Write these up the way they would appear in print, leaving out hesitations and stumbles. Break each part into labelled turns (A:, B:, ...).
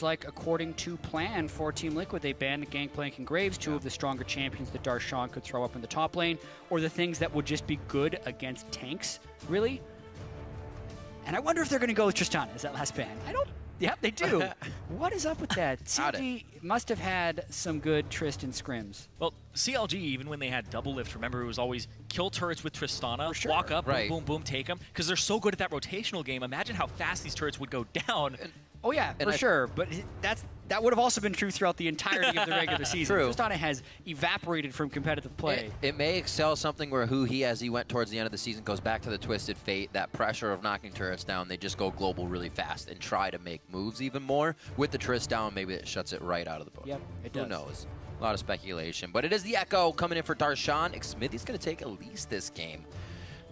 A: like according to plan for Team Liquid, they banned Gangplank and Graves, two of the stronger champions that Darshan could throw up in the top lane, or the things that would just be good against tanks, really. And I wonder if they're going to go with Tristana as that last ban. I don't. Yep, they do. What is up with that? CLG must have had some good Trist and scrims.
B: Well, CLG, even when they had double lift, remember it was always kill turrets with Tristana,
A: sure.
B: walk up,
C: Right.
B: boom, boom, boom, take them. Because they're so good at that rotational game. Imagine how fast these turrets would go down.
A: Oh yeah, for sure. But that would have also been true throughout the entirety of the regular season.
C: True.
A: Tristana has evaporated from competitive play.
C: It may excel something where as he went towards the end of the season, goes back to the Twisted Fate, that pressure of knocking turrets down. They just go global really fast and try to make moves even more. With the Trist down, maybe it shuts it right out of the book.
A: Yep, it does.
C: Who knows? A lot of speculation. But it is the Echo coming in for Darshan. Smithy's going to take at least this game.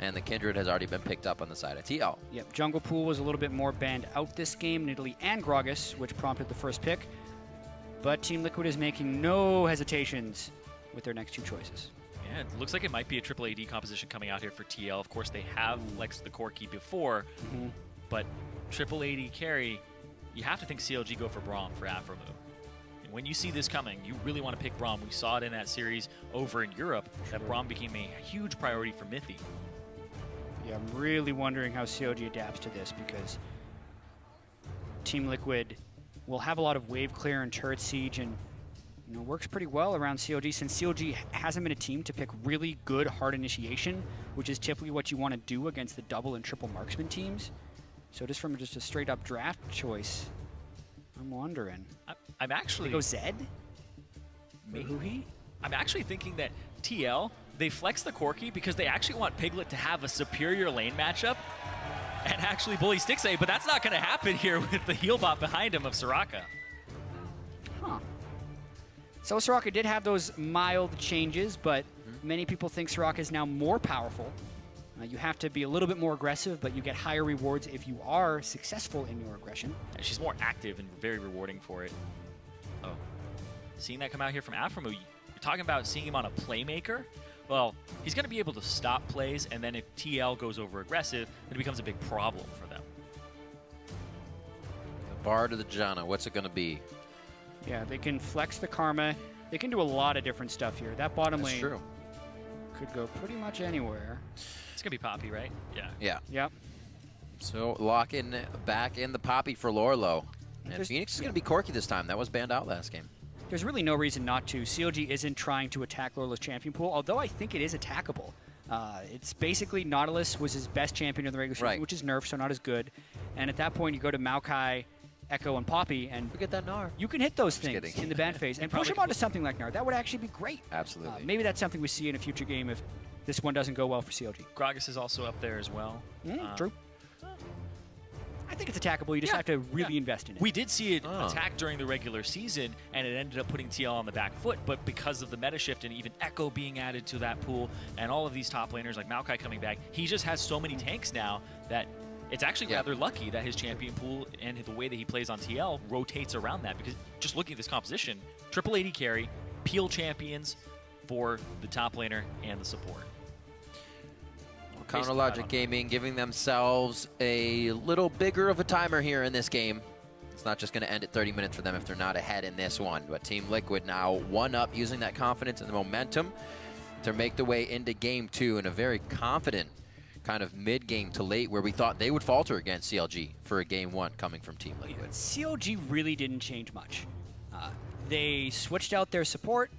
C: And the Kindred has already been picked up on the side of TL.
A: Yep, Jungle Pool was a little bit more banned out this game, Nidalee and Gragas, which prompted the first pick. But Team Liquid is making no hesitations with their next two choices.
B: Yeah, it looks like it might be a triple AD composition coming out here for TL. Of course, they have flexed the Corki before, but triple AD carry, you have to think CLG go for Braum for Afromu. And when you see this coming, you really want to pick Braum. We saw it in that series over in Europe, that Braum became a huge priority for Mithy.
A: Yeah, I'm really wondering how CLG adapts to this, because Team Liquid will have a lot of wave clear and turret siege, and works pretty well around CLG, since CLG hasn't been a team to pick really good hard initiation, which is typically what you want to do against the double and triple marksman teams. So just from just a straight up draft choice, I'm wondering.
B: I'm actually...
A: They go Zed? Maybe?
B: I'm actually thinking that TL, they flex the Corki because they actually want Piglet to have a superior lane matchup and actually bully Stixxay, but that's not going to happen here with the heal bot behind him of Soraka.
A: Huh. So Soraka did have those mild changes, but many people think Soraka is now more powerful. You have to be a little bit more aggressive, but you get higher rewards if you are successful in your aggression.
B: And she's more active and very rewarding for it. Oh, seeing that come out here from Afromu, you're talking about seeing him on a playmaker? Well, he's going to be able to stop plays, and then if TL goes over aggressive, it becomes a big problem for them.
C: The Bard or the Janna, what's it going to be?
A: Yeah, they can flex the Karma. They can do a lot of different stuff here. That bottom lane could go pretty much anywhere.
B: It's going to be Poppy, right? Yeah.
C: Yeah.
A: Yep.
C: So lock in back in the Poppy for Lorlo. And Phoenix is going to be Corki this time. That was banned out last game.
A: There's really no reason not to. CLG isn't trying to attack Lorlo's champion pool, although I think it is attackable. It's basically Nautilus was his best champion in the regular season, which is nerfed, so not as good. And at that point, you go to Maokai, Echo, and Poppy, and
C: forget that Gnar.
A: You can hit those things in the ban phase and push him onto something like Gnar. That would actually be great.
C: Absolutely.
A: Maybe that's something we see in a future game if this one doesn't go well for CLG.
B: Gragas is also up there as well.
A: True. I think it's attackable. You just have to really invest in it.
B: We did see it attack during the regular season, and it ended up putting TL on the back foot, but because of the meta shift and even Echo being added to that pool and all of these top laners like Maokai coming back, he just has so many tanks now that it's actually rather lucky that his champion pool and the way that he plays on TL rotates around that, because just looking at this composition, triple AD carry, peel champions for the top laner and the support.
C: Counter Logic Gaming giving themselves a little bigger of a timer here in this game. It's not just going to end at 30 minutes for them if they're not ahead in this one. But Team Liquid now one up, using that confidence and the momentum to make the way into Game 2 in a very confident kind of mid-game to late, where we thought they would falter against CLG for a Game 1 coming from Team Liquid.
A: CLG really didn't change much. They switched out their support.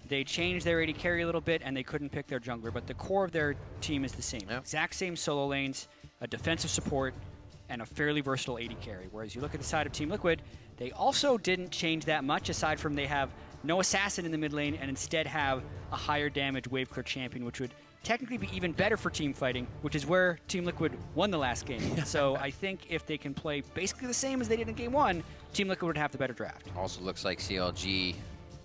A: They changed their AD carry a little bit, and they couldn't pick their jungler, but the core of their team is the same. Exact same solo lanes, a defensive support, and a fairly versatile AD carry. Whereas you look at the side of Team Liquid, they also didn't change that much, aside from they have no assassin in the mid lane and instead have a higher damage wave clear champion, which would technically be even better for team fighting, which is where Team Liquid won the last game. So I think if they can play basically the same as they did in Game 1, Team Liquid would have the better draft.
C: Also looks like CLG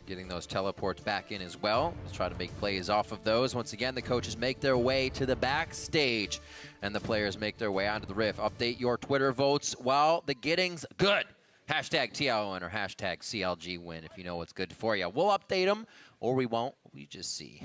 C: getting those teleports back in as well. Let's try to make plays off of those. Once again, the coaches make their way to the backstage, and the players make their way onto the Rift. Update your Twitter votes while the getting's good. Hashtag TL win or hashtag CLG win if you know what's good for you. We'll update them, or we won't. We just see.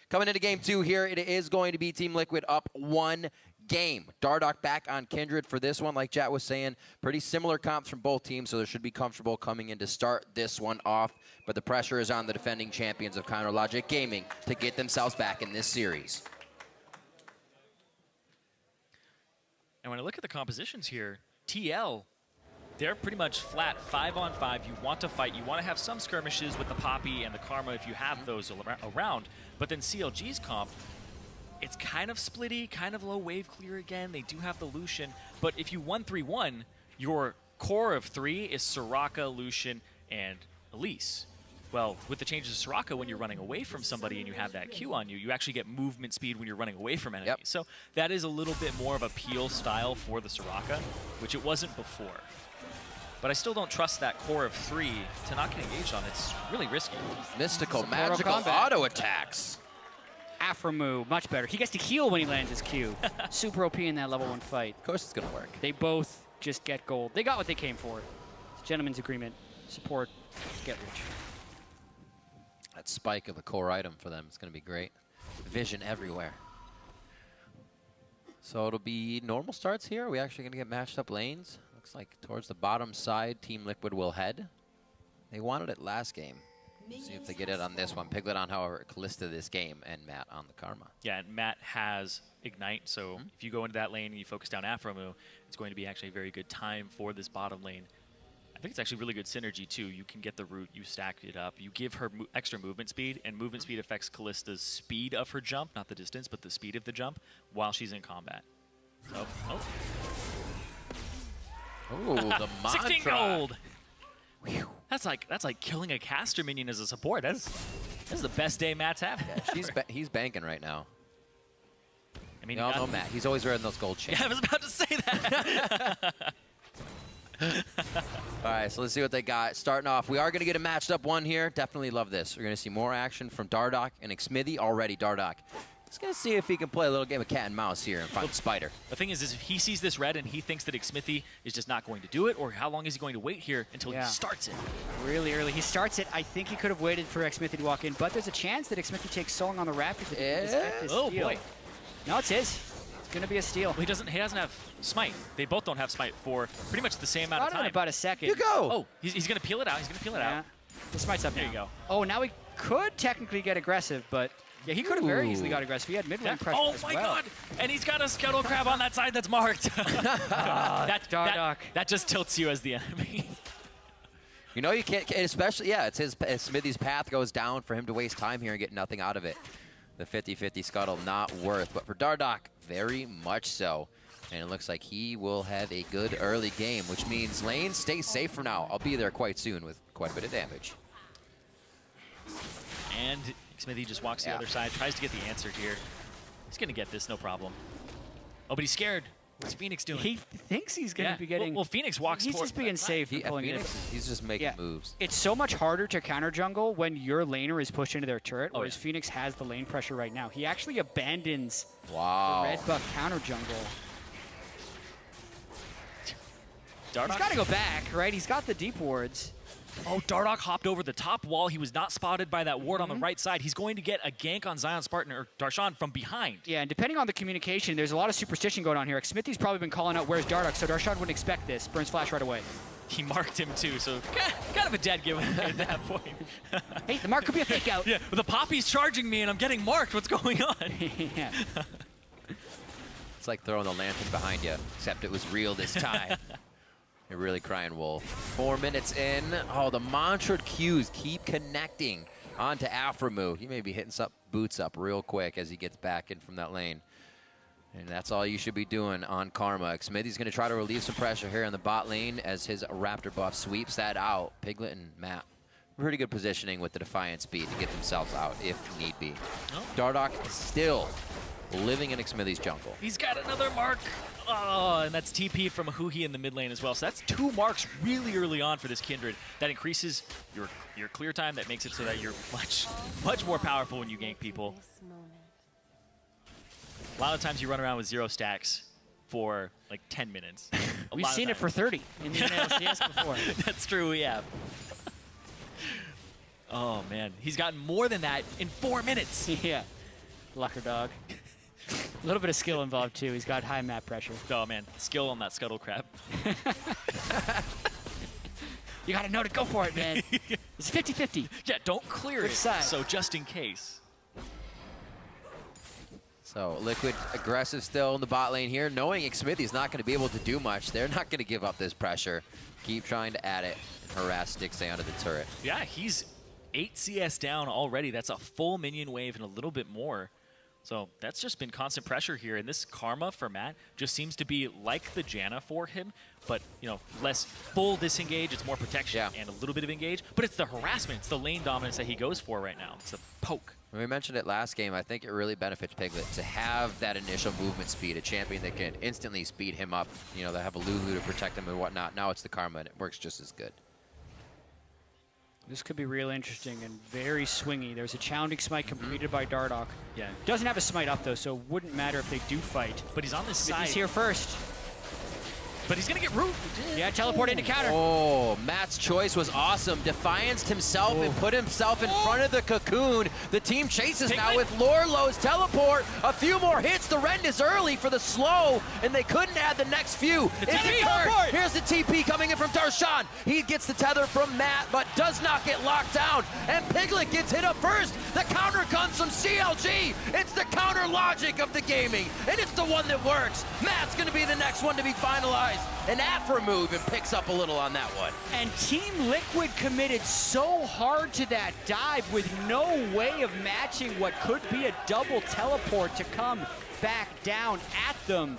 C: Coming into Game 2 here, it is going to be Team Liquid up one game. Dardoch back on Kindred for this one, like Jet was saying. Pretty similar comps from both teams, so they should be comfortable coming in to start this one off. But the pressure is on the defending champions of CounterLogic Gaming to get themselves back in this series.
B: And when I look at the compositions here, TL, they're pretty much flat 5-on-5. You want to fight. You want to have some skirmishes with the Poppy and the Karma if you have those around. But then CLG's comp, it's kind of splitty, kind of low wave clear again. They do have the Lucian. But if you 1-3-1, your core of 3 is Soraka, Lucian, and Elise. Well, with the changes to Soraka, when you're running away from somebody and you have that Q on you, you actually get movement speed when you're running away from enemies. Yep. So that is a little bit more of a peel style for the Soraka, which it wasn't before. But I still don't trust that core of 3 to not get engaged on. It's really risky.
C: Mystical, magical auto attacks.
A: Aphromoo, much better. He gets to heal when he lands his Q. Super OP in that level 1 fight.
C: Of course it's going to work.
A: They both just get gold. They got what they came for. It's a gentleman's agreement. Support, get rich.
C: That spike of a core item for them is going to be great. Vision everywhere. So it'll be normal starts here. Are we actually going to get matched up lanes? Looks like towards the bottom side, Team Liquid will head. They wanted it last game. See if they get it on this one. Piglet on, however, Callista this game, and Matt on the Karma.
B: Yeah, and Matt has Ignite, so if you go into that lane and you focus down Aphromoo, it's going to be actually a very good time for this bottom lane. I think it's actually really good synergy, too. You can get the root, you stack it up, you give her extra movement speed, and movement speed affects Callista's speed of her jump, not the distance, but the speed of the jump, while she's in combat. So,
C: Oh, the mantra.
B: 16 gold! Whew. That's like killing a caster minion as a support. This is the best day Matt's having.
C: Yeah, he's banking right now.
B: I mean,
C: we all know Matt. He's always wearing those gold chains.
B: Yeah, I was about to say that.
C: All right, so let's see what they got. Starting off, we are going to get a matched up one here. Definitely love this. We're going to see more action from Dardoch and Xmithy already. Dardoch. Let's going to see if he can play a little game of cat and mouse here and find the spider.
B: The thing is if he sees this red and he thinks that Xmithy is just not going to do it, or how long is he going to wait here until he starts it?
A: Really early. He starts it. I think he could have waited for Xmithy to walk in, but there's a chance that Xmithy takes so long on the Raptors that he can this
B: oh,
A: steal.
B: Boy.
A: No, it's his. It's going to be a steal.
B: Well, he doesn't have Smite. They both don't have Smite for pretty much the same amount of time.
A: In about a second.
C: You go!
B: Oh, he's going to peel it out. He's going to peel it out.
A: The Smite's up
B: there
A: now.
B: You go.
A: Oh, now he could technically get aggressive, but yeah, he could have very easily got aggressive. He had mid-lane pressure
B: Oh
A: as
B: my
A: well.
B: God! And he's got a Scuttle Crab on that side that's marked. That just tilts you as the enemy.
C: You know you can't, especially, yeah, it's Smithy's path goes down for him to waste time here and get nothing out of it. The 50-50 Scuttle not worth, but for Dardoch, very much so. And it looks like he will have a good early game, which means lane stay safe for now. I'll be there quite soon with quite a bit of damage.
B: And Xmithy just walks the other side, tries to get the answer here. He's going to get this, no problem. Oh, but he's scared. What's Phoenix doing?
A: He thinks he's going to be getting...
B: Well, Phoenix walks
A: He's just being safe.
C: He's just making moves.
A: It's so much harder to counter jungle when your laner is pushed into their turret, whereas Phoenix has the lane pressure right now. He actually abandons the red buff counter jungle.
B: Dardoch?
A: He's got to go back, right? He's got the deep wards.
B: Oh, Dardoch hopped over the top wall. He was not spotted by that ward on the right side. He's going to get a gank on Zion Spartan or Darshan from behind.
A: Yeah, and depending on the communication, there's a lot of superstition going on here. Xmithy's probably been calling out, where's Dardoch? So Darshan wouldn't expect this. Burns flash right away.
B: He marked him too, so kind of a dead giveaway at that point.
A: Hey, the mark could be a fake out.
B: Yeah, the Poppy's charging me and I'm getting marked. What's going on?
A: Yeah.
C: It's like throwing the lantern behind you, except it was real this time. You're really crying wolf. 4 minutes in. Oh, the mantra Qs keep connecting onto Aphromoo. He may be hitting some boots up real quick as he gets back in from that lane. And that's all you should be doing on Karma. Xmithy's going to try to relieve some pressure here in the bot lane as his Raptor buff sweeps that out. Piglet and Matt, pretty good positioning with the Defiant speed to get themselves out if need be.
B: Oh.
C: Dardoch is still living in Xmithy's jungle.
B: He's got another mark. Oh, and that's TP from Huhi in the mid lane as well. So that's 2 marks really early on for this Kindred. That increases your clear time. That makes it so that you're much more powerful when you gank people. A lot of times you run around with 0 stacks for like 10 minutes.
A: We've seen it for 30 in the LCS before.
B: That's true, we have. Oh man, he's gotten more than that in 4 minutes.
A: Yeah, Lucker dog. A little bit of skill involved, too. He's got high map pressure.
B: Oh, man. Skill on that scuttle crab.
A: You got to know to go for it, man. It's 50-50.
B: Yeah, don't clear
A: Which
B: it.
A: side?
B: So just in case.
C: So Liquid aggressive still in the bot lane here, knowing Xmithy's not going to be able to do much. They're not going to give up this pressure. Keep trying to add it and harass Stixay under the turret.
B: Yeah, he's 8 CS down already. That's a full minion wave and a little bit more. So that's just been constant pressure here. And this Karma for Matt just seems to be like the Janna for him, but less full disengage. It's more protection and a little bit of engage. But it's the harassment. It's the lane dominance that he goes for right now. It's the poke.
C: When we mentioned it last game, I think it really benefits Piglet to have that initial movement speed, a champion that can instantly speed him up. They have a Lulu to protect him and whatnot. Now it's the Karma, and it works just as good.
A: This could be real interesting and very swingy. There's a challenging smite completed by Dardoch.
B: Yeah.
A: Doesn't have a smite up, though, so it wouldn't matter if they do fight.
B: But he's on this side.
A: He's here first.
B: But he's going to get root.
A: Yeah, teleport into counter.
C: Oh, Matt's choice was awesome. Defianced himself and put himself in front of the cocoon. The team chases now with Lorlo's teleport. A few more hits. The Rend is early for the slow, and they couldn't add the next few. Here's the TP coming in from Darshan. He gets the tether from Matt, but does not get locked down. And Piglet gets hit up first. The counter comes from CLG. It's the counter logic of the gaming, and it's the one that works. Matt's going to be the next one to be finalized. An Afro move and picks up a little on that one.
A: And Team Liquid committed so hard to that dive with no way of matching what could be a double teleport to come back down at them.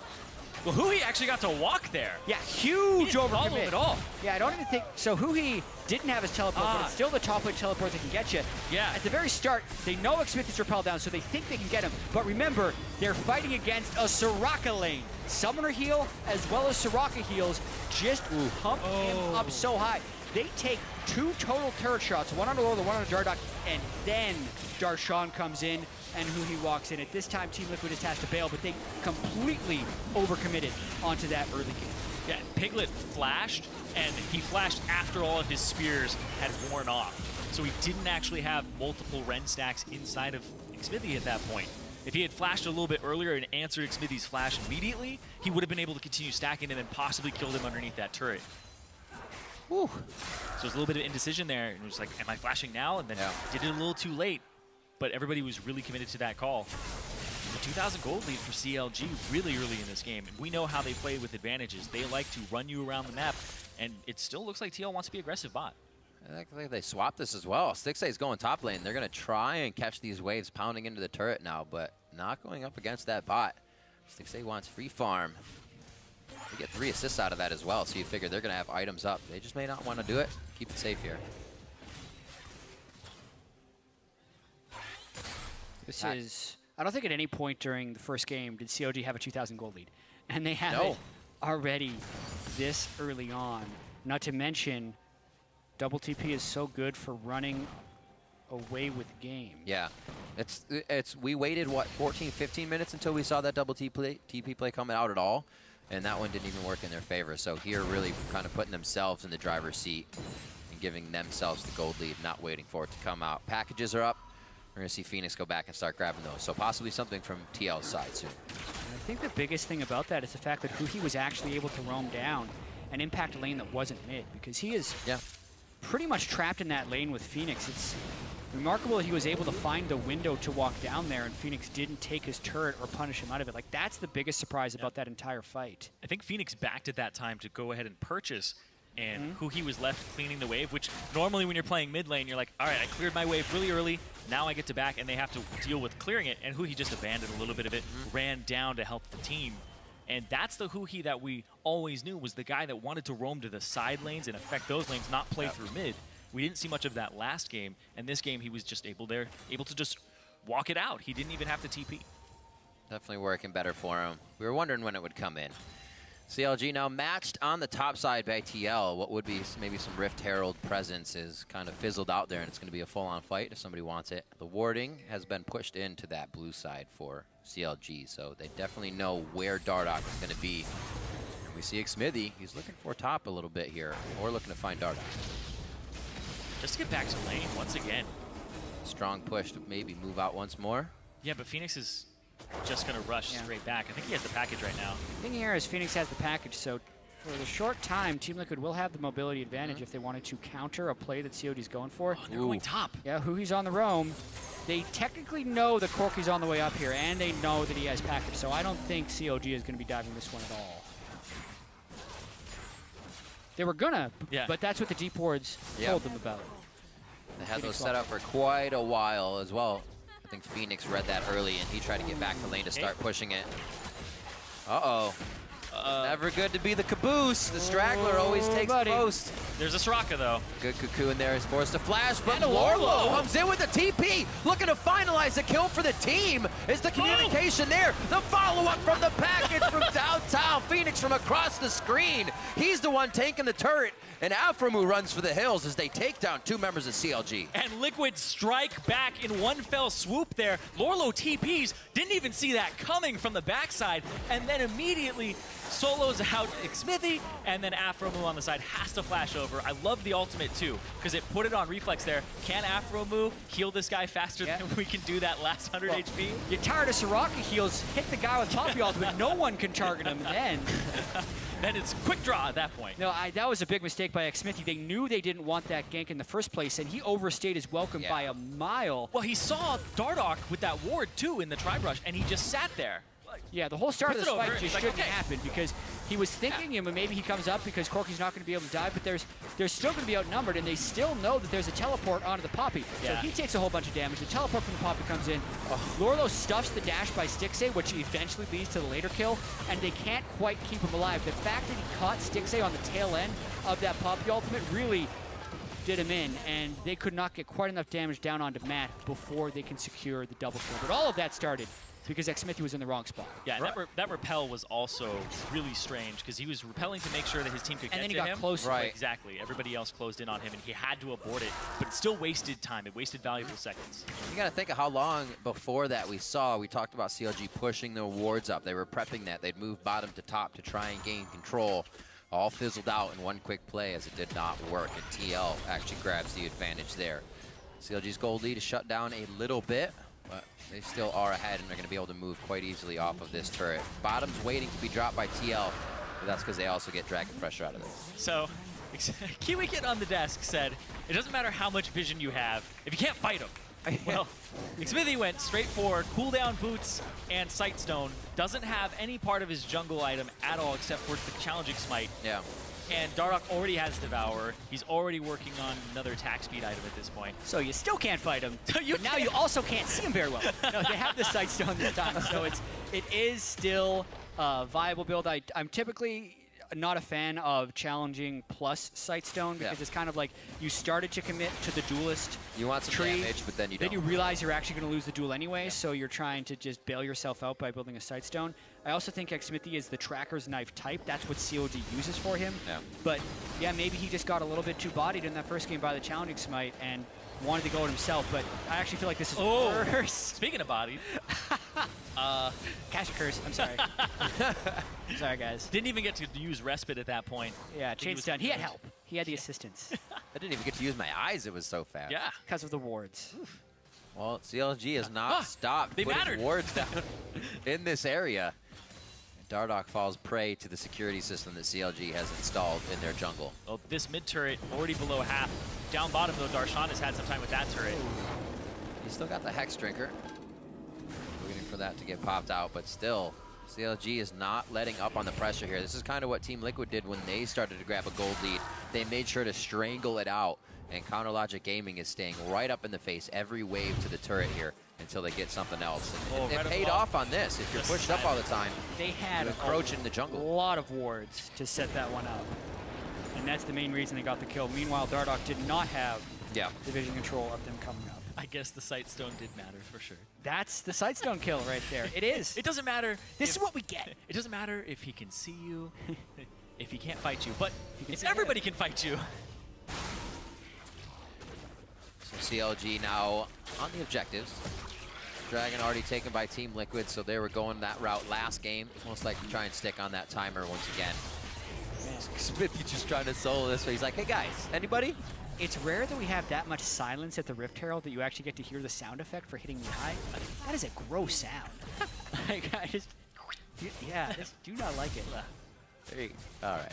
B: Well, Huhi actually got to walk there.
A: Yeah, huge overcommit.
B: At all.
A: Yeah, I don't even think so. Huhi didn't have his teleport, but it's still the top lane teleport that can get you.
B: Yeah.
A: At the very start, they know Xmith is repelled down, so they think they can get him. But remember, they're fighting against a Soraka lane. Summoner heal as well as Soraka heals just pump him up so high. They take 2 total turret shots, one on Aurora, one on Dardoch, and then Darshan comes in and Huhi walks in. At this time, Team Liquid just has to bail, but they completely overcommitted onto that early game.
B: Yeah, Piglet flashed, and he flashed after all of his spears had worn off. So he didn't actually have multiple Rend stacks inside of Xmithy at that point. If he had flashed a little bit earlier and answered Xmithy's flash immediately, he would have been able to continue stacking and then possibly killed him underneath that turret.
A: Whew.
B: So there's a little bit of indecision there. And it was like, am I flashing now? And then did it a little too late. But everybody was really committed to that call. The 2,000 gold lead for CLG really early in this game. And we know how they play with advantages. They like to run you around the map. And it still looks like TL wants to be aggressive bot.
C: I think they swapped this as well. Stixay is going top lane. They're going to try and catch these waves pounding into the turret now, but not going up against that bot. Stixay wants free farm. They get 3 assists out of that as well, so you figure they're going to have items up. They just may not want to do it. Keep it safe here.
A: This is, I don't think at any point during the first game did COG have a 2,000 gold lead. And they have it already this early on. Not to mention, double TP is so good for running away with game.
C: Yeah. We waited, what, 14, 15 minutes until we saw that double TP play coming out at all. And that one didn't even work in their favor. So here really kind of putting themselves in the driver's seat and giving themselves the gold lead, not waiting for it to come out. Packages are up. We're going to see Phoenix go back and start grabbing those. So possibly something from TL's side soon.
A: I think the biggest thing about that is the fact that Huhi was actually able to roam down and impact a lane that wasn't mid, because he is pretty much trapped in that lane with Phoenix. It's remarkable he was able to find the window to walk down there and Phoenix didn't take his turret or punish him out of it. Like, that's the biggest surprise about that entire fight.
B: I think Phoenix backed at that time to go ahead and purchase, and Huhi was left cleaning the wave, which normally when you're playing mid lane, you're like, all right, I cleared my wave really early, now I get to back, and they have to deal with clearing it, and Huhi just abandoned a little bit of it, ran down to help the team. And that's the Huhi that we always knew was the guy that wanted to roam to the side lanes and affect those lanes, not play through mid. We didn't see much of that last game, and this game he was just able to just walk it out. He didn't even have to TP.
C: Definitely working better for him. We were wondering when it would come in. CLG now matched on the top side by TL. What would be maybe some Rift Herald presence is kind of fizzled out there, and it's going to be a full-on fight if somebody wants it. The warding has been pushed into that blue side for CLG, so they definitely know where Dardoch is going to be. And we see Xmithy. He's looking for top a little bit here, or looking to find Dardoch.
B: Just to get back to lane once again.
C: Strong push to maybe move out once more.
B: Yeah, but Phoenix is just going to rush straight back. I think he has the package right now.
A: The thing here is Phoenix has the package, so for the short time, Team Liquid will have the mobility advantage if they wanted to counter a play that COD's going for.
B: Oh, they're going top.
A: Yeah, Huhi's on the roam. They technically know that Corky's on the way up here, and they know that he has package, so I don't think COG is going to be diving this one at all. They were gonna, but that's what the deep wards told them about.
C: They had those set up for quite a while as well. I think Phoenix read that early, and he tried to get back to lane to start pushing it. Uh-oh. Never good to be the caboose. The straggler always takes the most.
B: There's a Soraka, though.
C: Good Cuckoo in there is forced to flash, but Lorlo comes in with the TP, looking to finalize the kill for the team. Is the communication there? The follow-up from the package from downtown. Phoenix from across the screen. He's the one tanking the turret, and Aframu runs for the hills as they take down 2 members of CLG.
B: And Liquid strike back in one fell swoop there. Lorlo TPs, didn't even see that coming from the backside, and then immediately solos out Smithy, and then Afromu on the side has to flash over. I love the ultimate too, because it put it on reflex there. Can Afromu heal this guy faster than we can do that last 100 HP?
A: You're tired of Soraka heals, hit the guy with Poppy ultimate, no one can target him then.
B: Then it's quick draw at that point.
A: No, that was a big mistake by Smithy. They knew they didn't want that gank in the first place, and he overstayed his welcome by a mile.
B: Well, he saw Dardoch with that ward too in the tri-brush, and he just sat there.
A: Yeah, the whole start of this fight just shouldn't happen because he was thinking maybe he comes up because Corky's not going to be able to dive, but they're still going to be outnumbered, and they still know that there's a teleport onto the Poppy. So he takes a whole bunch of damage. The teleport from the Poppy comes in. Lorlo stuffs the dash by Stixxay, which eventually leads to the later kill, and they can't quite keep him alive. The fact that he caught Stixxay on the tail end of that Poppy ultimate really did him in, and they could not get quite enough damage down onto Matt before they can secure the double kill. But all of that started because Smithy was in the wrong spot.
B: Yeah, that repel was also really strange because he was repelling to make sure that his team could get to him.
A: And then he got close.
B: Right. Exactly. Everybody else closed in on him, and he had to abort it, but it still wasted time. It wasted valuable seconds.
C: You got to think of how long before that we talked about CLG pushing their wards up. They were prepping that. They'd move bottom to top to try and gain control. All fizzled out in one quick play as it did not work, and TL actually grabs the advantage there. CLG's gold lead is shut down a little bit, but they still are ahead, and they're going to be able to move quite easily off of this turret. Bottom's waiting to be dropped by TL, but that's because they also get dragon pressure out of this.
B: So, KiwiKit on the desk said, it doesn't matter how much vision you have if you can't fight him. Well, Smithy went straight forward, cooldown boots and Sightstone. Doesn't have any part of his jungle item at all except for the challenging smite.
C: Yeah.
B: And Dardoch already has Devour. He's already working on another attack speed item at this point.
A: So you still can't fight him, but now you also can't see him very well. No, they have the Sightstone this time, so it is still a viable build. I'm typically not a fan of challenging plus Sightstone because it's kind of like you started to commit to the duelist
C: You want some
A: tree,
C: damage, but then you don't.
A: Then you realize you're actually going to lose the duel anyway, so you're trying to just bail yourself out by building a Sightstone. I also think Smithy is the tracker's knife type. That's what COD uses for him. Yeah. But yeah, maybe he just got a little bit too bodied in that first game by the challenging smite and wanted to go at himself, but I actually feel like this is worse.
B: Speaking of bodied.
A: Cash curse, I'm sorry. Sorry, guys.
B: Didn't even get to use respite at that point.
A: Yeah, chain's done. He had help. He had the assistance.
C: I didn't even get to use my eyes. It was so fast.
B: Yeah.
A: Because of the wards.
C: Well, CLG has not stopped putting wards down in this area. Dardoch falls prey to the security system that CLG has installed in their jungle.
B: Well, this mid turret already below half. Down bottom, though, Darshan has had some time with that turret.
C: He's still got the Hex Drinker. Waiting for that to get popped out, but still, CLG is not letting up on the pressure here. This is kind of what Team Liquid did when they started to grab a gold lead. They made sure to strangle it out, and Counter Logic Gaming is staying right up in the face every wave to the turret here until they get something else. And it paid off on this. If you're pushed up all the time,
A: they had
C: encroach in the jungle.
A: A lot of wards to set that one up. And that's the main reason they got the kill. Meanwhile, Dardoch did not have division control of them coming up.
B: I guess the Sightstone did matter for sure.
A: That's the Sightstone kill right there. It is.
B: It doesn't matter.
A: This is what we get.
B: It doesn't matter if he can see you, if he can't fight you, but if everybody can fight you.
C: So CLG now on the objectives. Dragon already taken by Team Liquid, so they were going that route last game. Most likely try and stick on that timer once again. Smithy just trying to solo this, but he's like, hey guys, anybody?
A: It's rare that we have that much silence at the Rift Herald that you actually get to hear the sound effect for hitting the eye. That is a gross sound. Like, I just, yeah, I just do not like it.
C: There you go. All right.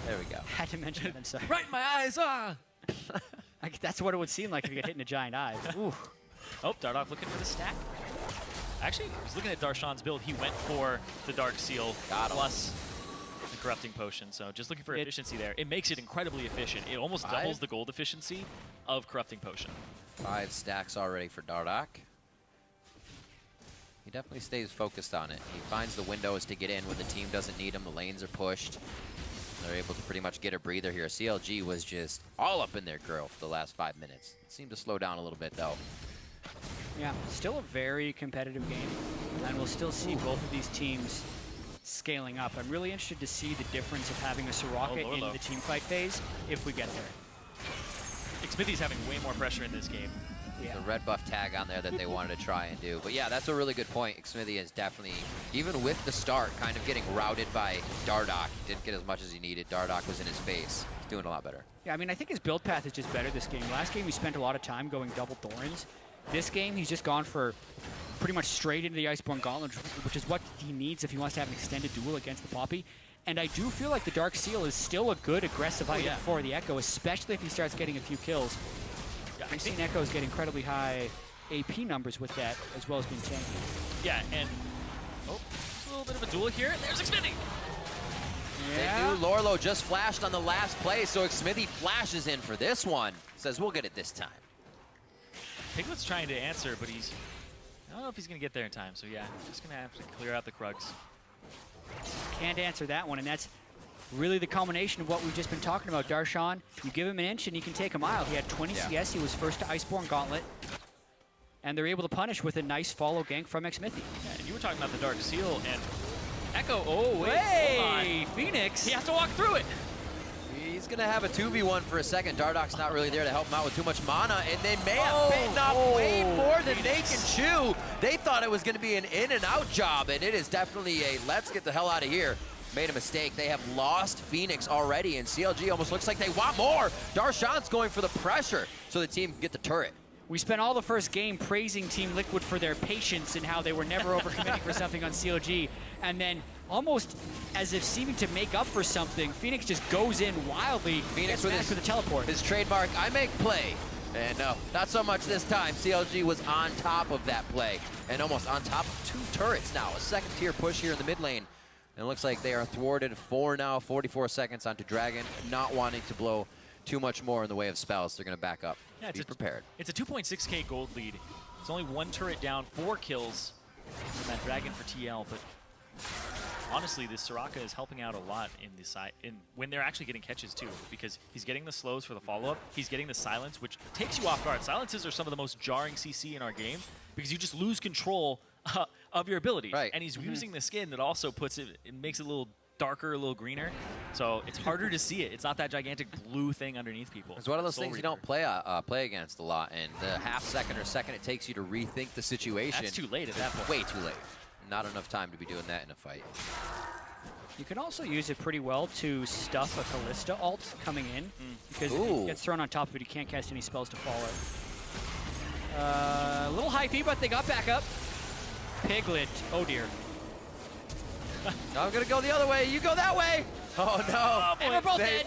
C: There we go.
A: Had to mention it, I'm sorry.
B: Right in my eyes, ah!
A: That's what it would seem like if you get hit in a giant eye. Ooh.
B: Oh, Dardoch looking for the stack. Actually, I was looking at Darshan's build. He went for the Dark Seal plus the Corrupting Potion. So just looking for efficiency there. It makes it incredibly efficient. It almost doubles the gold efficiency of Corrupting Potion.
C: 5 stacks already for Dardoch. He definitely stays focused on it. He finds the windows to get in when the team doesn't need him. The lanes are pushed. They're able to pretty much get a breather here. CLG was just all up in their grill for the last 5 minutes. It seemed to slow down a little bit, though.
A: Yeah, still a very competitive game, and we'll still see both of these teams scaling up. I'm really interested to see the difference of having a Soraka in the team fight phase if we get there.
B: Xmithie's having way more pressure in this game.
A: Yeah.
C: The red buff tag on there that they wanted to try and do. But yeah, that's a really good point. Xmithie is definitely, even with the start, kind of getting routed by Dardoch. Didn't get as much as he needed. Dardoch was in his face. He's doing a lot better.
A: Yeah, I mean, I think his build path is just better this game. Last game, he spent a lot of time going double Thorns. This game, he's just gone for pretty much straight into the Iceborne Gauntlet, which is what he needs if he wants to have an extended duel against the Poppy. And I do feel like the Dark Seal is still a good aggressive item for the Echo, especially if he starts getting a few kills. I've seen Echoes get incredibly high AP numbers with that, as well as being tanky.
B: Yeah, and a little bit of a duel here. There's Xmithie.
C: Yeah. They knew Lorlo just flashed on the last play, so Xmithie flashes in for this one. Says, we'll get it this time.
B: Piglet's trying to answer, but I don't know if he's going to get there in time. So yeah, just going to have to clear out the Krugs.
A: Can't answer that one, and that's really the culmination of what we've just been talking about. Darshan, you give him an inch and he can take a mile. He had 20 CS, he was first to Iceborne Gauntlet, and they're able to punish with a nice follow gank from Xmithie.
B: Yeah, and you were talking about the Dark Seal, and Echo, oh wait,
A: hey, Phoenix!
B: He has to walk through it!
C: He's going to have a 2v1 for a second. Dardoch's not really there to help him out with too much mana, and they may have bitten off way more than they can chew. They thought it was going to be an in-and-out job, and it is definitely a let's get the hell out of here. Made a mistake. They have lost Phoenix already, and CLG almost looks like they want more. Darshan's going for the pressure so the team can get the turret.
A: We spent all the first game praising Team Liquid for their patience and how they were never overcommitting for something on CLG, and then almost as if seeming to make up for something, Phoenix just goes in wildly.
C: Phoenix with
A: the teleport.
C: His trademark, I make play. And no, not so much this time. CLG was on top of that play and almost on top of 2 turrets now. A second tier push here in the mid lane. And it looks like they are thwarted for now. 44 seconds onto Dragon, not wanting to blow too much more in the way of spells. They're going to back up.
B: Yeah,
C: Be prepared.
B: It's a 2.6k gold lead. It's only 1 turret down, 4 kills from that Dragon for TL, but honestly, this Soraka is helping out a lot in the side, when they're actually getting catches too, because he's getting the slows for the follow-up, he's getting the silence, which takes you off guard. Silences are some of the most jarring CC in our game, because you just lose control of your abilities.
C: Right.
B: And he's using the skin that also puts it makes it a little darker, a little greener, so it's harder to see it. It's not that gigantic blue thing underneath people.
C: It's one of those things you don't play against a lot, and the half second or second it takes you to rethink the situation.
B: That's too late at that point.
C: Way too late. Not enough time to be doing that in a fight.
A: You can also use it pretty well to stuff a Callista ult coming in, because if he gets thrown on top of it, he can't cast any spells to follow it. A little hypey, but they got back up. Piglet, oh dear.
C: I'm gonna go the other way. You go that way. Oh no!
A: And we're both dead.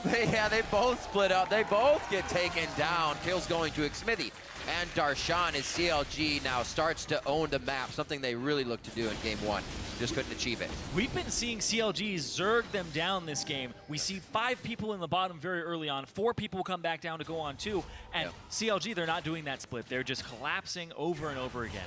C: They both split up. They both get taken down. Kills going to Xmithie and Darshan as CLG now starts to own the map. Something they really looked to do in game 1. Just couldn't achieve it.
B: We've been seeing CLG zerg them down this game. We see 5 people in the bottom very early on. 4 people come back down to go on 2. And CLG, they're not doing that split. They're just collapsing over and over again.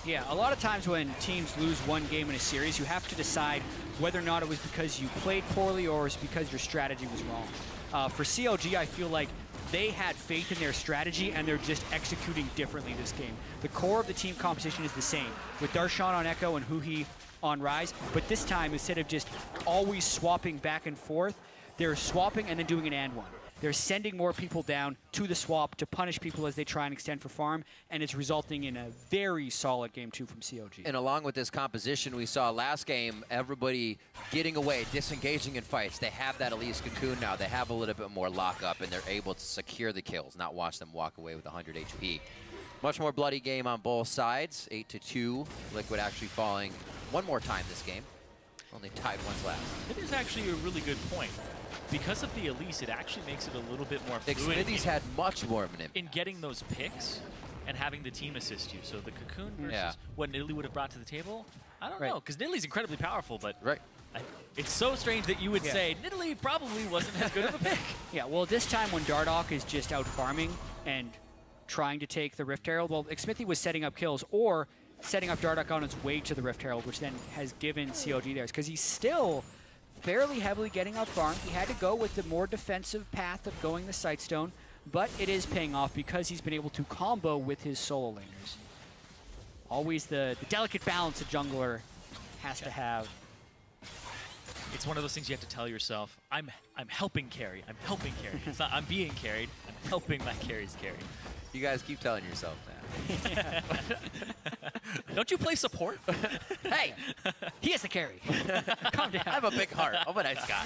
A: Yeah, a lot of times when teams lose one game in a series, you have to decide whether or not it was because you played poorly or it's because your strategy was wrong. For CLG, I feel like they had faith in their strategy and they're just executing differently this game. The core of the team composition is the same, with Darshan on Echo and Huhi on Rise, but this time, instead of just always swapping back and forth, they're swapping and then doing an and one. They're sending more people down to the swap to punish people as they try and extend for farm, and it's resulting in a very solid game 2 from CLG.
C: And along with this composition we saw last game, everybody getting away, disengaging in fights. They have that Elise Cocoon now. They have a little bit more lockup, and they're able to secure the kills, not watch them walk away with 100 HP. Much more bloody game on both sides. 8-2. Liquid actually falling one more time this game. Only tied once last.
B: It is actually a really good point. Because of the Elise, it actually makes it a little bit more fluid.
C: Smithy's had much more of an impact
B: in getting those picks and having the team assist you. So the Cocoon versus what Nidalee would have brought to the table, I don't know, because Nidalee's incredibly powerful, but it's so strange that you would say Nidalee probably wasn't as good of a pick.
A: Yeah, well, this time when Dardoch is just out farming and trying to take the Rift Herald, well, Smithy was setting up kills or setting up Dardoch on its way to the Rift Herald, which then has given CLG theirs, because he's still fairly heavily getting out farm. He had to go with the more defensive path of going the Sightstone, but it is paying off because he's been able to combo with his solo laners. Always the delicate balance a jungler has to have.
B: It's one of those things you have to tell yourself, I'm helping carry. I'm helping carry. It's not I'm being carried. I'm helping my carries carry.
C: You guys keep telling yourself that.
B: Don't you play support?
A: Hey, he has the carry. Calm down.
C: I have a big heart. I'm a nice guy.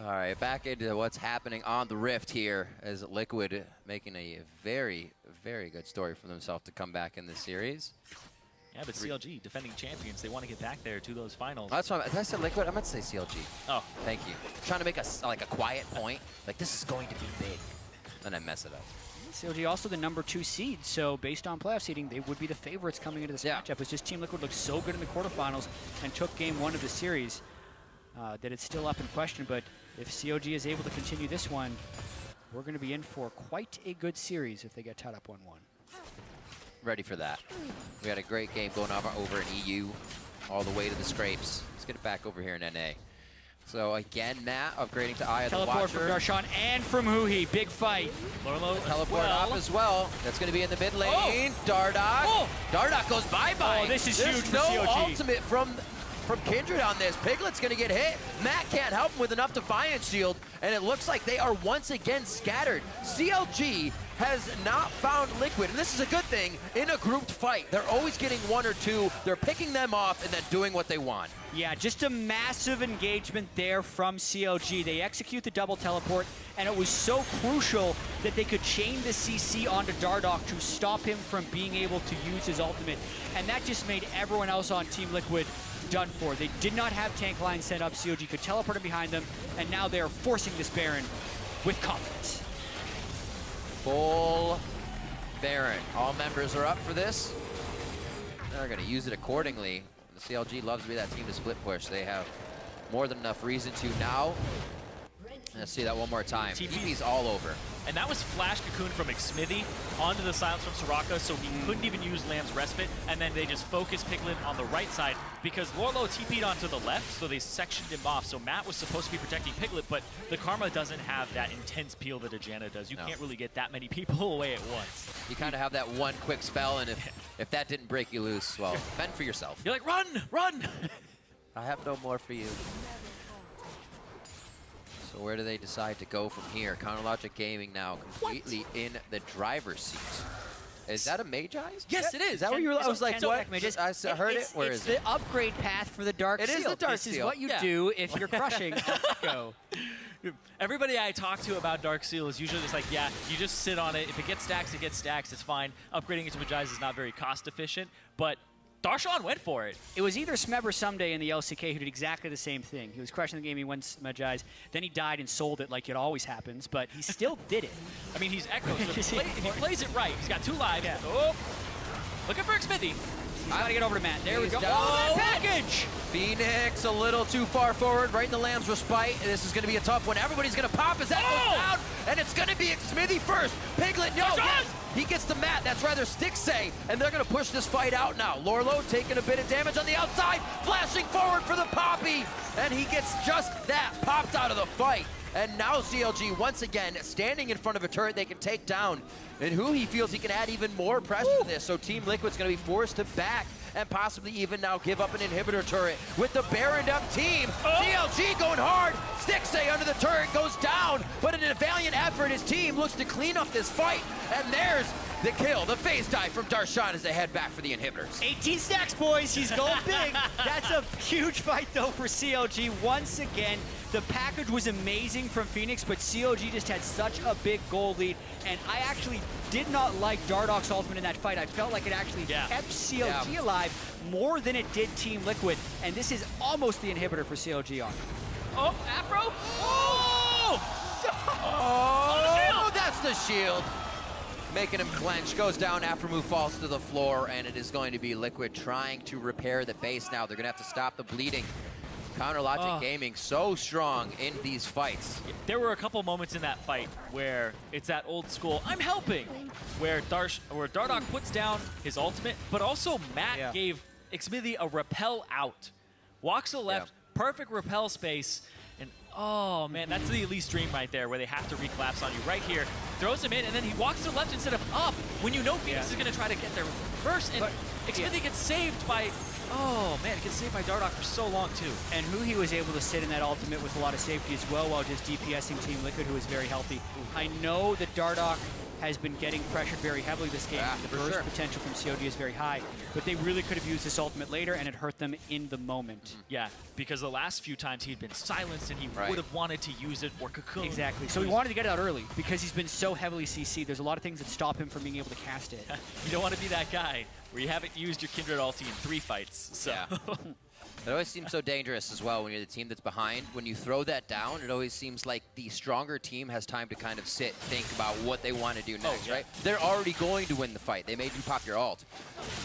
C: All right, back into what's happening on the Rift here as Liquid making a very, very good story for themselves to come back in this series.
B: Yeah, but CLG, defending champions, they want to get back there to those finals.
C: That's why I said Liquid. I meant to say CLG.
B: Oh,
C: thank you. I'm trying to make a quiet point. Like, this is going to be big. Then I mess it up.
A: CLG also the #2 seed, so based on playoff seeding, they would be the favorites coming into this matchup. It's just Team Liquid looked so good in the quarterfinals and took game 1 of the series that it's still up in question. But if CLG is able to continue this one, we're going to be in for quite a good series if they get tied up 1-1.
C: Ready for that. We had a great game going on over in EU, all the way to the scrapes. Let's get it back over here in NA. So again, Matt upgrading to Eye of the Watcher.
A: Teleport from Darshan and from Huhi. Big fight.
B: Lorlo
C: teleport up as well. That's going to be in the mid lane. Dardoch. Dardoch goes bye-bye.
A: Oh, this is huge for
C: no
A: CLG.
C: Ultimate from Kindred on this. Piglet's going to get hit. Matt can't help him with enough Defiance Shield, and it looks like they are once again scattered. CLG has not found Liquid, and this is a good thing, in a grouped fight. They're always getting 1 or 2. They're picking them off and then doing what they want.
A: Yeah, just a massive engagement there from CLG. They execute the double teleport, and it was so crucial that they could chain the CC onto Dardoch to stop him from being able to use his ultimate. And that just made everyone else on Team Liquid done for. They did not have tank lines set up. CLG could teleport him behind them, and now they're forcing this Baron with confidence.
C: Full Baron. All members are up for this. They're going to use it accordingly. The CLG loves to be that team to split push. They have more than enough reason to now. Let's see that one more time. TP's all over.
B: And that was Flash Cocoon from Xmithy onto the silence from Soraka, so he couldn't even use Lamb's Respite, and then they just focused Piglet on the right side because Lorlo TP'd onto the left, so they sectioned him off. So Matt was supposed to be protecting Piglet, but the Karma doesn't have that intense peel that a Janna does. You can't really get that many people away at once.
C: You kind of have that one quick spell, and if that didn't break you loose, well, fend for yourself.
B: You're like, run, run!
C: I have no more for you. So where do they decide to go from here? Counterlogic Gaming now completely in the driver's seat. Is that a Mage Eyes?
A: Yes, it is.
C: Is that where you were? I was like, what? I heard it. Where is it?
A: It's the upgrade path for the Dark Seal.
C: It is the Dark
A: This
C: Seal.
A: is what you do if you're crushing Echo.
B: Everybody I talk to about Dark Seal is usually just like, yeah, you just sit on it. If it gets stacks, it gets stacks. It's fine. Upgrading it to Mage Eyes is not very cost efficient, but Darshan went for it.
A: It was either Smeb or Someday in the LCK who did exactly the same thing. He was crushing the game, he went Mage Eyes, then he died and sold it like it always happens, but he still did it.
B: I mean, he's Echo, so if he plays it right, he's got 2 lives. Yeah. Oh, looking for Xmithy.
A: He's got to get over to Matt. There we go.
C: Down.
A: Oh, that package!
C: Phoenix a little too far forward, right in the Lamb's Respite. This is going to be a tough one. Everybody's going to pop as that goes down, and it's going to be Xmithy first. Piglet, no, yes. He gets the mat. That's rather Stixay, and they're going to push this fight out now. Lorlo taking a bit of damage on the outside, flashing forward for the Poppy, and he gets just that popped out of the fight. And now CLG once again standing in front of a turret they can take down, and who he feels he can add even more pressure to this. So Team Liquid's going to be forced to back and possibly even now give up an inhibitor turret with the Baroned up team. CLG going hard. Stixay under the turret goes down, but in a valiant effort, his team looks to clean up this fight, and there's the kill, the phase dive from Darshan as they head back for the inhibitors.
A: 18 stacks, boys. He's going big. That's a huge fight, though, for CLG. Once again, The package was amazing from Phoenix, but CLG just had such a big gold lead, and I actually did not like Dardoch's ultimate in that fight. I felt like it actually kept CLG alive more than it did Team Liquid, and this is almost the inhibitor for CLG on.
B: Oh, Afro! Oh!
C: Oh, that's the shield. Making him clench, goes down, after move falls to the floor, and it is going to be Liquid trying to repair the base now. They're going to have to stop the bleeding. Counter Logic Gaming so strong in these fights.
B: There were a couple moments in that fight where it's that old school, I'm helping, where Dardoch puts down his ultimate, but also Matt gave Xmithie a repel out. Walks to the left, perfect repel space, and oh man, that's the Elise dream right there, where they have to recollapse on you right here. Throws him in, and then he walks to the left instead of up, when you know Phoenix is going to try to get there first, and Xmithie gets saved by, oh man, it gets saved by Dardoch for so long too.
A: And Huhi was able to sit in that ultimate with a lot of safety as well, while just DPSing Team Liquid, who is very healthy. I know that Dardoch has been getting pressured very heavily this game. The burst potential from COD is very high, but they really could have used this ultimate later, and it hurt them in the moment.
B: Yeah, because the last few times he'd been silenced, and he would have wanted to use it or cocoon.
A: Exactly. So he wanted to get it out early because he's been so heavily CC'd. There's a lot of things that stop him from being able to cast it.
B: You don't want to be that guy where you haven't used your Kindred ulti in 3 fights. So.
C: It always seems so dangerous as well when you're the team that's behind. When you throw that down, it always seems like the stronger team has time to kind of sit, think about what they want to do next, right? They're already going to win the fight. They made you pop your ult.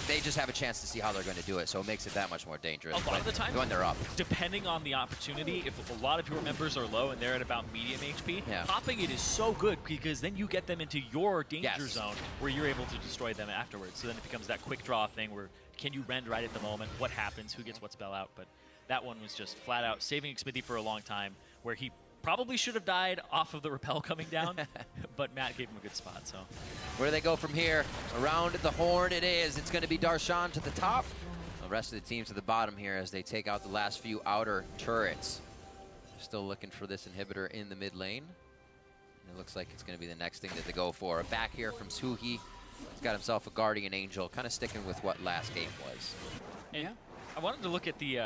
C: They just have a chance to see how they're going to do it, so it makes it that much more dangerous.
B: A lot of the time,
C: when they're up,
B: depending on the opportunity, if a lot of your members are low and they're at about medium HP, popping it is so good because then you get them into your danger zone where you're able to destroy them afterwards. So then it becomes that quick draw thing where can you rend right at the moment? What happens? Who gets what spell out? But that one was just flat out saving Xmithie for a long time, where he probably should have died off of the repel coming down, but Matt gave him a good spot. So
C: where do they go from here? Around the horn it is. It's going to be Darshan to the top. The rest of the teams to the bottom here as they take out the last few outer turrets. Still looking for this inhibitor in the mid lane. And it looks like it's going to be the next thing that they go for. Back here from Suhi. He's got himself a Guardian Angel, kind of sticking with what last game was.
B: And I wanted to look at the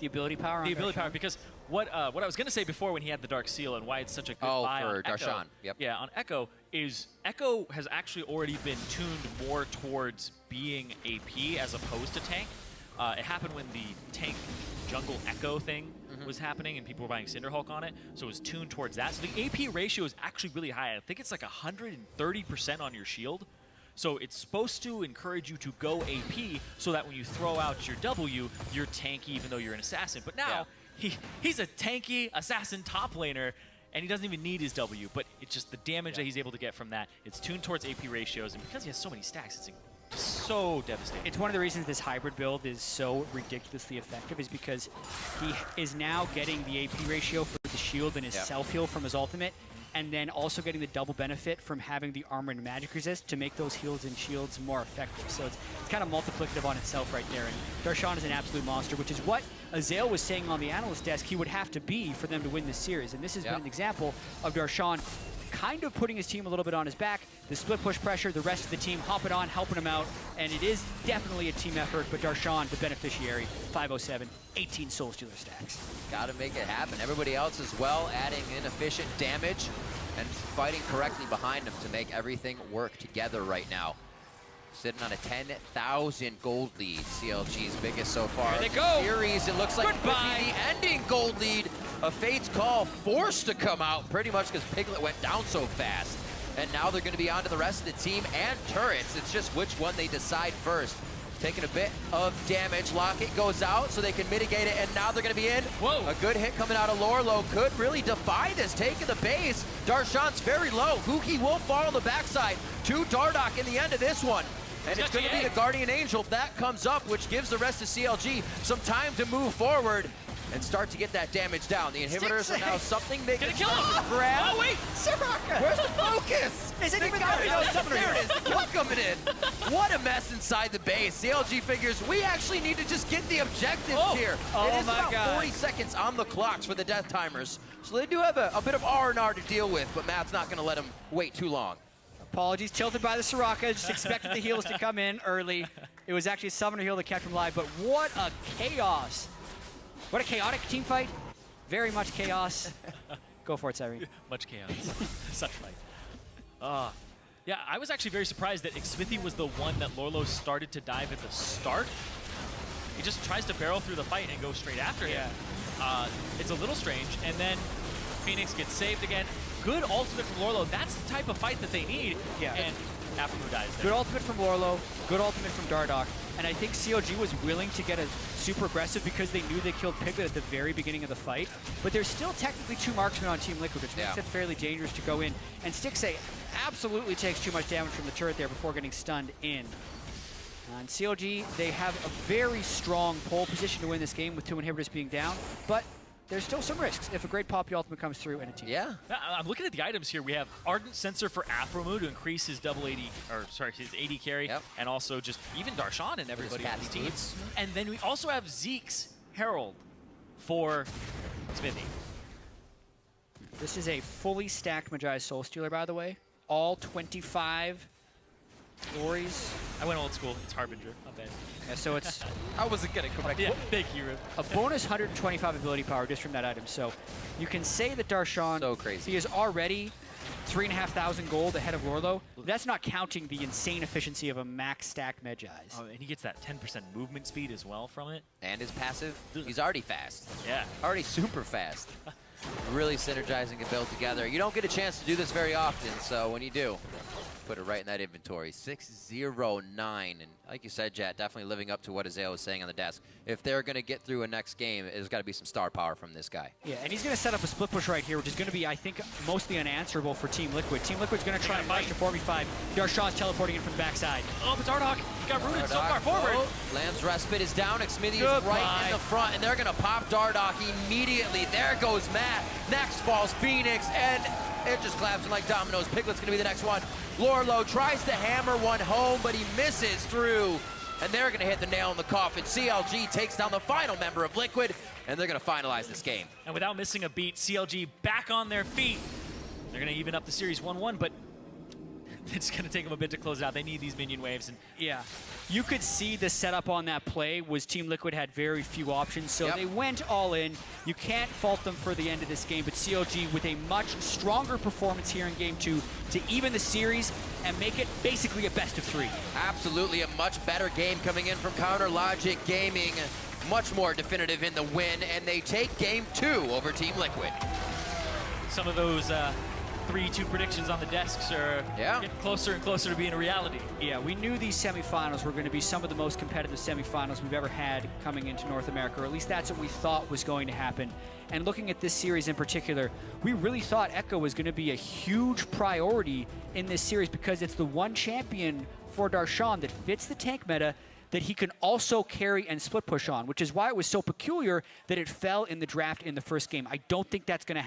A: ability power.
B: The ability power, because what I was going to say before when he had the Dark Seal and why it's such a good buy
C: for
B: on
C: Darshan.
B: Echo, yeah, on Echo is Echo has actually already been tuned more towards being AP as opposed to tank. It happened when the tank jungle Echo thing was happening and people were buying Cinderhulk on it, so it was tuned towards that. So the AP ratio is actually really high. I think it's like 130% on your shield. So it's supposed to encourage you to go AP so that when you throw out your W, you're tanky even though you're an assassin. But now he's a tanky assassin top laner, and he doesn't even need his W, but it's just the damage that he's able to get from that. It's tuned towards AP ratios, and because he has so many stacks, it's so devastating.
A: It's one of the reasons this hybrid build is so ridiculously effective, is because he is now getting the AP ratio for the shield and his self-heal from his ultimate, and then also getting the double benefit from having the armor and magic resist to make those heals and shields more effective. So it's kind of multiplicative on itself right there. And Darshan is an absolute monster, which is what Azael was saying on the analyst desk he would have to be for them to win this series. And this has been an example of Darshan kind of putting his team a little bit on his back. The split push pressure, the rest of the team hopping on, helping him out. And it is definitely a team effort, but Darshan, the beneficiary, 507, 18 Soul Stealer stacks.
C: Got to make it happen. Everybody else as well, adding in efficient damage and fighting correctly behind them to make everything work together right now. Sitting on a 10,000 gold lead, CLG's biggest so far.
A: There they go.
C: Series, it looks like it could be the ending gold lead. A Fate's Call forced to come out pretty much because Piglet went down so fast. And now they're going to be on to the rest of the team and turrets. It's just which one they decide first. Taking a bit of damage. Locket goes out so they can mitigate it, and now they're going to be in.
B: Whoa.
C: A good hit coming out of Lorlo could really defy this take of the base. Darshan's very low. Huki will fall on the backside to Dardoch in the end of this one. And it's going to be the Guardian Angel that comes up, which gives the rest of CLG some time to move forward and start to get that damage down. The inhibitors are now something they can grab.
B: Oh, wait!
A: Soraka!
C: Where's the focus?
A: Is it even
C: There it is. The kill coming in. What a mess inside the base. CLG figures we actually need to just get the objectives here.
A: Oh
C: it is
A: my
C: about
A: God.
C: 40 seconds on the clocks for the death timers. So they do have a bit of R&R to deal with, but Matt's not going to let them wait too long.
A: Apologies, tilted by the Soraka. Just expected the heals to come in early. It was actually a summoner heal that kept him alive, but what a chaos. What a chaotic team fight. Very much chaos. Go for it, Cyrene.
B: Much chaos. Such fight. Yeah, I was actually very surprised that Xmithy was the one that Lorlo started to dive at the start. He just tries to barrel through the fight and go straight after him. It's a little strange. And then Phoenix gets saved again. Good ultimate from Lorlo. That's the type of fight that they need.
A: Yeah.
B: And Aphromoo dies there.
A: Good ultimate from Lorlo, good ultimate from Dardoch. And I think CLG was willing to get a super aggressive because they knew they killed Piglet at the very beginning of the fight. But there's still technically 2 marksmen on Team Liquid, which makes it fairly dangerous to go in. And Stixxay absolutely takes too much damage from the turret there before getting stunned in. And CLG, they have a very strong pole position to win this game with 2 inhibitors being down, but there's still some risks if a great Poppy ultimate comes through in a team.
C: Yeah.
B: I'm looking at the items here. We have Ardent Sensor for Aphromoo to increase his his AD carry, and also just even Darshan and everybody on his team. And then we also have Zeke's Herald for Xmithy.
A: This is a fully stacked Magi Soul Stealer, by the way. All 25 glories.
B: I went old school. It's Harbinger. Not bad.
A: Yeah, so it's
C: I wasn't going to correct
B: Yeah, thank you, Rip.
A: a bonus 125 ability power just from that item. So you can say that Darshan,
C: So crazy.
A: he is already 3,500 gold ahead of Lorlo. That's not counting the insane efficiency of a max stacked Magi.
B: Oh, and he gets that 10% movement speed as well from it.
C: And his passive, he's already fast.
B: Yeah.
C: Already super fast. Really synergizing and build together. You don't get a chance to do this very often, so when you do, put it right in that inventory. 609, and like you said, Jet, definitely living up to what Azale was saying on the desk. If they're going to get through a next game, there's got to be some star power from this guy.
A: Yeah, and he's going to set up a split push right here, which is going to be, I think, mostly unanswerable for Team Liquid. Team Liquid's going to try and rush to 4v5. Darshan's teleporting in from the backside.
B: Oh, but Dardoch got rooted so far forward.
C: Oh, Lamb's Respite is down. Xmithy is right in the front, and they're going to pop Dardoch immediately. There goes Matt. Next falls Phoenix, and it just collapsing like dominoes. Piglet's going to be the next one. Lorlo tries to hammer one home, but he misses through. And they're going to hit the nail in the coffin. CLG takes down the final member of Liquid, and they're going to finalize this game.
B: And without missing a beat, CLG back on their feet. They're going to even up the series 1-1, but it's going to take them a bit to close it out. They need these minion waves. And
A: yeah, you could see the setup on that play was Team Liquid had very few options, so they went all in. You can't fault them for the end of this game, but CLG with a much stronger performance here in Game 2 to even the series and make it basically a best of 3.
C: Absolutely a much better game coming in from Counter Logic Gaming. Much more definitive in the win, and they take Game 2 over Team Liquid.
B: some of those 3-2 predictions on the desks are getting closer and closer to being a reality.
A: Yeah, we knew these semifinals were going to be some of the most competitive semifinals we've ever had coming into North America, or at least that's what we thought was going to happen. And looking at this series in particular, we really thought Echo was going to be a huge priority in this series because it's the one champion for Darshan that fits the tank meta that he can also carry and split push on, which is why it was so peculiar that it fell in the draft in the first game. I don't think that's going to happen.